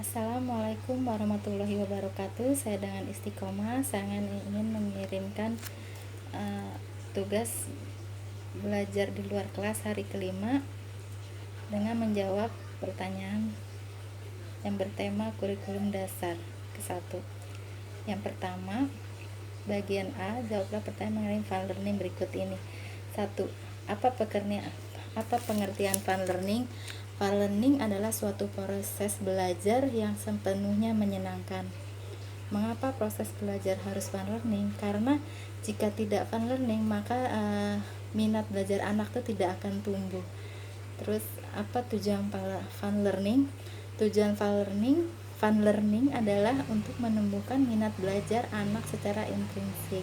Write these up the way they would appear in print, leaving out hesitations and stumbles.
Assalamualaikum warahmatullahi wabarakatuh. Saya dengan istiqomah saya ingin mengirimkan tugas belajar di luar kelas hari kelima dengan menjawab pertanyaan yang bertema kurikulum dasar ke-1. Yang pertama, bagian A, jawablah pertanyaan mengenai fun learning berikut ini. 1. Apa pengertian fun learning? Fun learning adalah suatu proses belajar yang sepenuhnya menyenangkan. Mengapa proses belajar harus fun learning? Karena jika tidak fun learning, maka minat belajar anak itu tidak akan tumbuh. Terus apa tujuan fun learning? Tujuan fun learning adalah untuk menumbuhkan minat belajar anak secara intrinsik.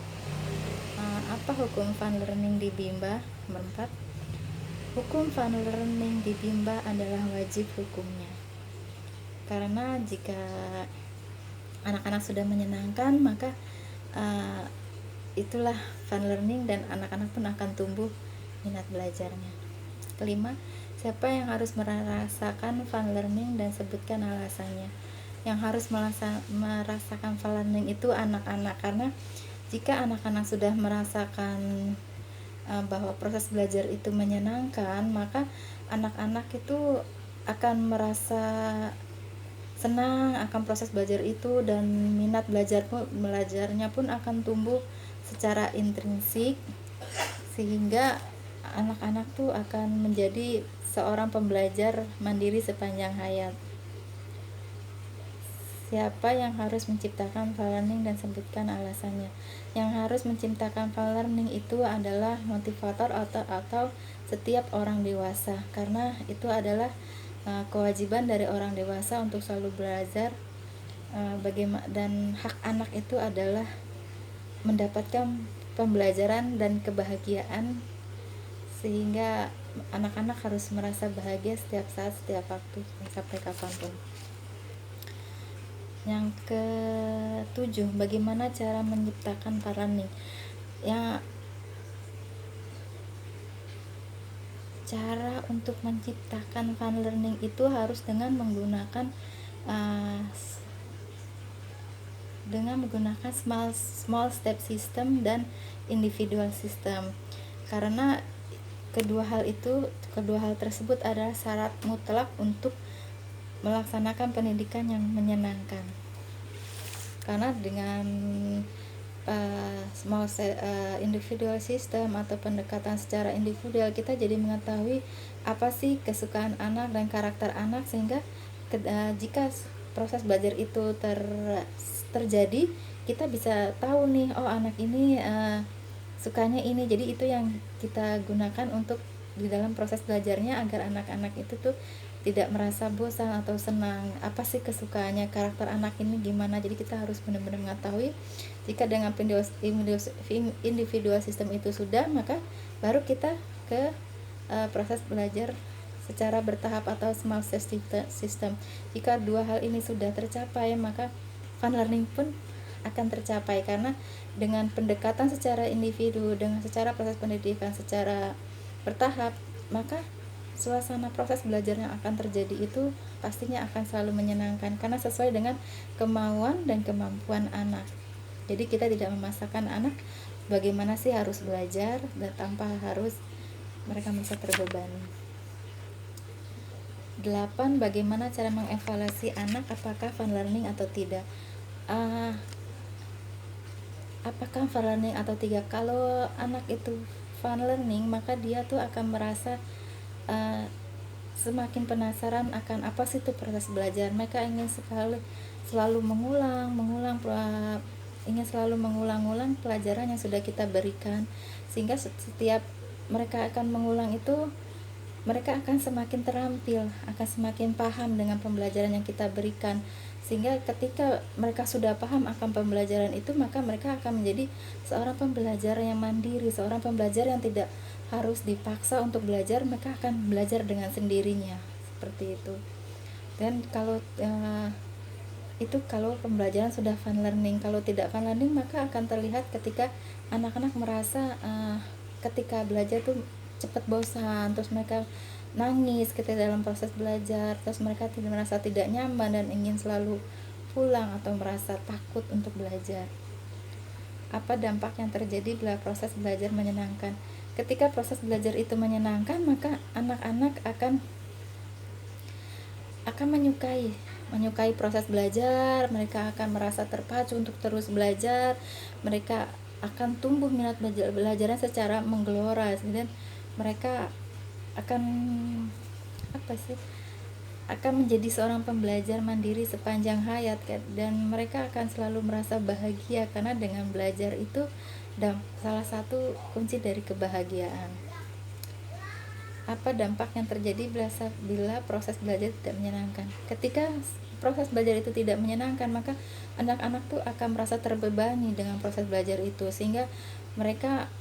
Apa hukum fun learning di Bimba? Nomor 4. Hukum fun learning di Bimba adalah wajib hukumnya. Karena jika anak-anak sudah menyenangkan, maka itulah fun learning dan anak-anak pun akan tumbuh minat belajarnya. Kelima, siapa yang harus merasakan fun learning dan sebutkan alasannya. Yang harus merasakan fun learning itu anak-anak, karena jika anak-anak sudah merasakan bahwa proses belajar itu menyenangkan, maka anak-anak itu akan merasa senang akan proses belajar itu, dan minat belajarnya pun akan tumbuh secara intrinsik, sehingga anak-anak tuh akan menjadi seorang pembelajar mandiri sepanjang hayat. Siapa yang harus menciptakan fun learning dan sebutkan alasannya. Yang harus menciptakan fun learning itu adalah motivator atau setiap orang dewasa, karena itu adalah kewajiban dari orang dewasa untuk selalu belajar. Dan hak anak itu adalah mendapatkan pembelajaran dan kebahagiaan, sehingga anak-anak harus merasa bahagia setiap saat, setiap waktu, sampai kapanpun. Yang ke-7, bagaimana cara menciptakan fun learning? Cara untuk menciptakan fun learning itu harus dengan menggunakan small step system dan individual system, karena kedua hal tersebut adalah syarat mutlak untuk melaksanakan pendidikan yang menyenangkan. Karena dengan individual system atau pendekatan secara individual, kita jadi mengetahui apa sih kesukaan anak dan karakter anak, sehingga jika proses belajar itu terjadi, kita bisa tahu nih, oh anak ini sukanya ini. Jadi itu yang kita gunakan untuk di dalam proses belajarnya, agar anak-anak itu tuh tidak merasa bosan atau senang. Apa sih kesukaannya, karakter anak ini gimana. Jadi kita harus benar-benar mengetahui. Jika dengan individual system itu sudah, maka baru kita ke proses belajar secara bertahap atau small step system. Jika dua hal ini sudah tercapai, maka fun learning pun akan tercapai, karena dengan pendekatan secara individu, dengan secara proses pendidikan secara bertahap, maka suasana proses belajar yang akan terjadi itu pastinya akan selalu menyenangkan, karena sesuai dengan kemauan dan kemampuan anak. Jadi kita tidak memaksakan anak bagaimana sih harus belajar, dan tanpa harus mereka merasa terbebani. 8. Bagaimana cara mengevaluasi anak apakah fun learning atau tidak? Apakah fun learning atau tidak? Kalau anak itu fun learning, maka dia tuh akan merasa semakin penasaran akan apa sih itu proses belajar. Mereka ingin selalu ingin selalu mengulang-ulang pelajaran yang sudah kita berikan, sehingga setiap mereka akan mengulang itu, mereka akan semakin terampil, akan semakin paham dengan pembelajaran yang kita berikan. Sehingga ketika mereka sudah paham akan pembelajaran itu, maka mereka akan menjadi seorang pembelajar yang mandiri, seorang pembelajar yang tidak harus dipaksa untuk belajar. Mereka akan belajar dengan sendirinya, seperti itu. Dan kalau kalau pembelajaran sudah fun learning. Kalau tidak fun learning, maka akan terlihat ketika anak-anak merasa ketika belajar tuh cepat bosan, terus mereka nangis ketika dalam proses belajar, terus mereka tidak merasa tidak nyaman dan ingin selalu pulang atau merasa takut untuk belajar. Apa dampak yang terjadi bila proses belajar menyenangkan? Ketika proses belajar itu menyenangkan, maka anak-anak akan menyukai proses belajar. Mereka akan merasa terpacu untuk terus belajar. Mereka akan tumbuh minat belajarnya secara menggelora, dan mereka akan akan menjadi seorang pembelajar mandiri sepanjang hayat, dan mereka akan selalu merasa bahagia karena dengan belajar itu dan salah satu kunci dari kebahagiaan. Apa dampak yang terjadi bila proses belajar tidak menyenangkan? Ketika proses belajar itu tidak menyenangkan, maka anak-anak tuh akan merasa terbebani dengan proses belajar itu, sehingga mereka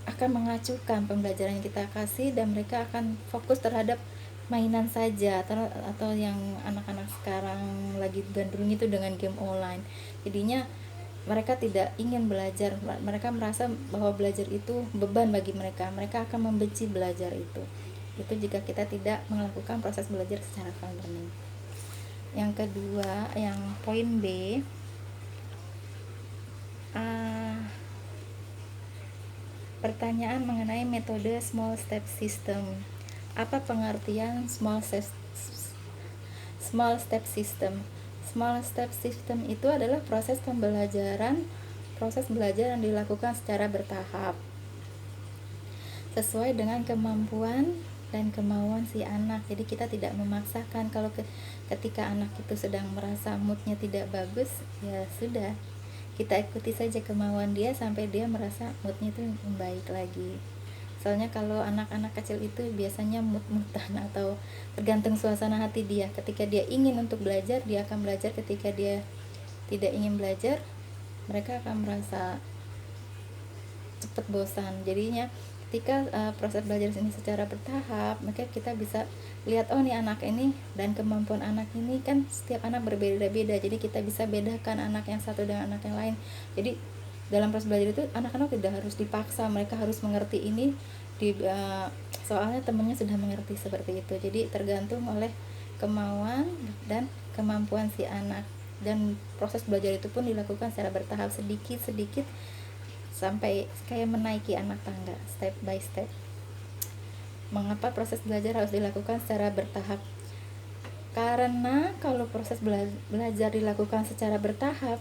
akan mengacuhkan pembelajaran yang kita kasih dan mereka akan fokus terhadap mainan saja, atau yang anak-anak sekarang lagi gandrung itu dengan game online. Jadinya mereka tidak ingin belajar, mereka merasa bahwa belajar itu beban bagi mereka akan membenci belajar itu jika kita tidak melakukan proses belajar secara fun learning. Yang kedua, yang poin B, pertanyaan mengenai metode small step system. Apa pengertian small step system? Small step system itu adalah proses belajar yang dilakukan secara bertahap sesuai dengan kemampuan dan kemauan si anak. Jadi kita tidak memaksakan. Kalau ketika anak itu sedang merasa moodnya tidak bagus, ya sudah, kita ikuti saja kemauan dia sampai dia merasa moodnya itu membaik lagi. Soalnya kalau anak-anak kecil itu biasanya mood-moodan atau tergantung suasana hati dia. Ketika dia ingin untuk belajar, dia akan belajar. Ketika dia tidak ingin belajar, mereka akan merasa cepat bosan. Jadinya ketika proses belajar ini secara bertahap, maka kita bisa lihat, oh nih anak ini dan kemampuan anak ini kan setiap anak berbeda-beda. Jadi kita bisa bedakan anak yang satu dengan anak yang lain. Jadi dalam proses belajar itu anak-anak tidak harus dipaksa, mereka harus mengerti ini soalnya temannya sudah mengerti seperti itu. Jadi tergantung oleh kemauan dan kemampuan si anak, dan proses belajar itu pun dilakukan secara bertahap, sedikit-sedikit sampai kayak menaiki anak tangga, step by step. Mengapa proses belajar harus dilakukan secara bertahap? Karena kalau proses belajar dilakukan secara bertahap,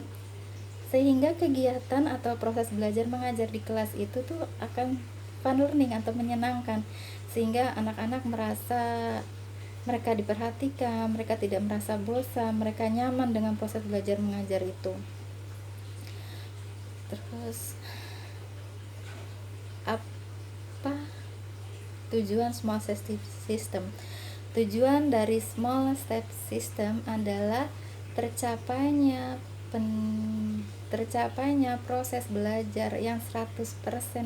sehingga kegiatan atau proses belajar mengajar di kelas itu tuh akan fun learning atau menyenangkan, sehingga anak-anak merasa mereka diperhatikan, mereka tidak merasa bosan, mereka nyaman dengan proses belajar mengajar itu. Terus apa tujuan small step system? Tujuan dari small step system adalah tercapainya proses belajar yang 100%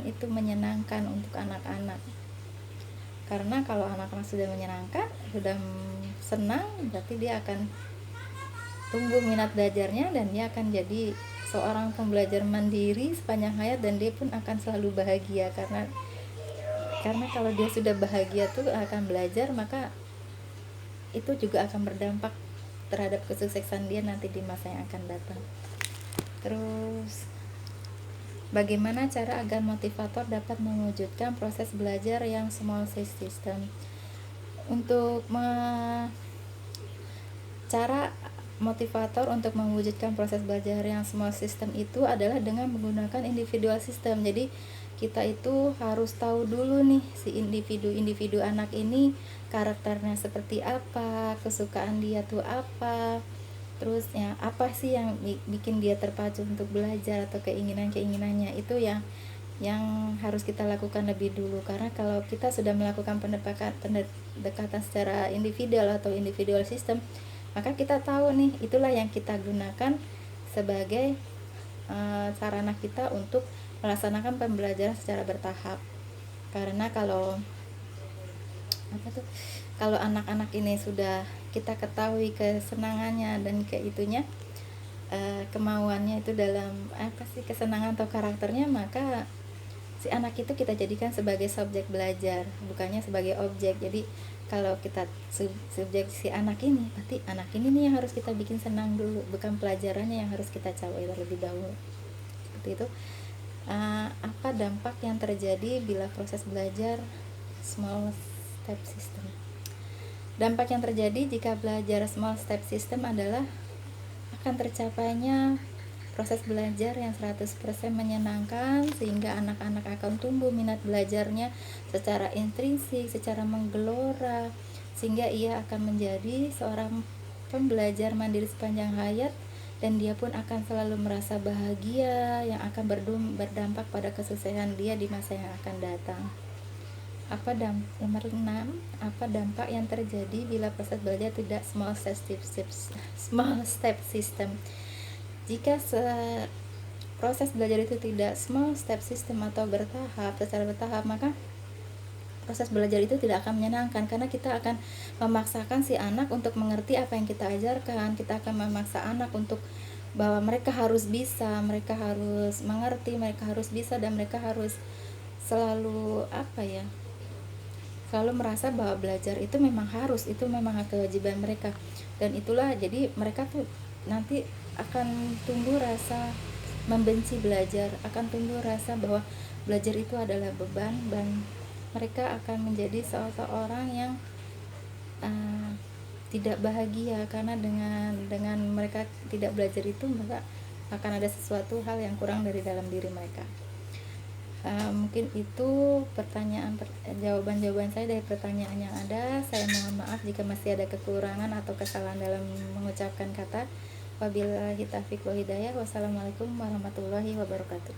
itu menyenangkan untuk anak-anak. Karena kalau anak-anak sudah menyenangkan, sudah senang, berarti dia akan tumbuh minat belajarnya dan dia akan jadi seorang pembelajar mandiri sepanjang hayat, dan dia pun akan selalu bahagia karena kalau dia sudah bahagia tuh akan belajar, maka itu juga akan berdampak terhadap kesuksesan dia nanti di masa yang akan datang. Terus bagaimana cara agar motivator dapat mewujudkan proses belajar yang small system? Cara motivator untuk mewujudkan proses belajar yang small system itu adalah dengan menggunakan individual system. Jadi kita itu harus tahu dulu nih si individu anak ini karakternya seperti apa, kesukaan dia tuh apa, terus ya apa sih yang bikin dia terpacu untuk belajar atau keinginannya itu yang harus kita lakukan lebih dulu. Karena kalau kita sudah melakukan pendekatan secara individual atau individual system, maka kita tahu nih itulah yang kita gunakan sebagai sarana kita untuk melaksanakan pembelajaran secara bertahap. Karena kalau anak-anak ini sudah kita ketahui kesenangannya dan kemauannya itu dalam kesenangan atau karakternya, maka si anak itu kita jadikan sebagai subjek belajar, bukannya sebagai objek. Jadi kalau kita subjek si anak ini, berarti anak ini nih yang harus kita bikin senang dulu, bukan pelajarannya yang harus kita capai terlebih dahulu. Seperti itu. Apa dampak yang terjadi bila proses belajar small step system? Dampak yang terjadi jika belajar small step system adalah akan tercapainya proses belajar yang 100% menyenangkan, sehingga anak-anak akan tumbuh minat belajarnya secara intrinsik, secara menggelora, sehingga ia akan menjadi seorang pembelajar mandiri sepanjang hayat, dan dia pun akan selalu merasa bahagia yang akan berdampak pada kesuksesan dia di masa yang akan datang. Nomor 6, apa dampak yang terjadi bila proses belajar tidak small step system? Jika proses belajar itu tidak small step system atau secara bertahap, maka proses belajar itu tidak akan menyenangkan, karena kita akan memaksakan si anak untuk mengerti apa yang kita ajarkan. Kita akan memaksa anak untuk bahwa mereka harus bisa, mereka harus mengerti, mereka harus bisa, dan mereka harus selalu selalu merasa bahwa belajar itu memang harus, itu memang kewajiban mereka. Dan itulah, jadi mereka tuh nanti akan tumbuh rasa membenci belajar, akan tumbuh rasa bahwa belajar itu adalah beban, dan mereka akan menjadi seorang yang tidak bahagia, karena dengan mereka tidak belajar itu, maka akan ada sesuatu hal yang kurang dari dalam diri mereka. Mungkin itu jawaban-jawaban saya dari pertanyaan yang ada. Saya mohon maaf jika masih ada kekurangan atau kesalahan dalam mengucapkan kata. Wabillahi taufiq wal hidayah. Wassalamualaikum warahmatullahi wabarakatuh.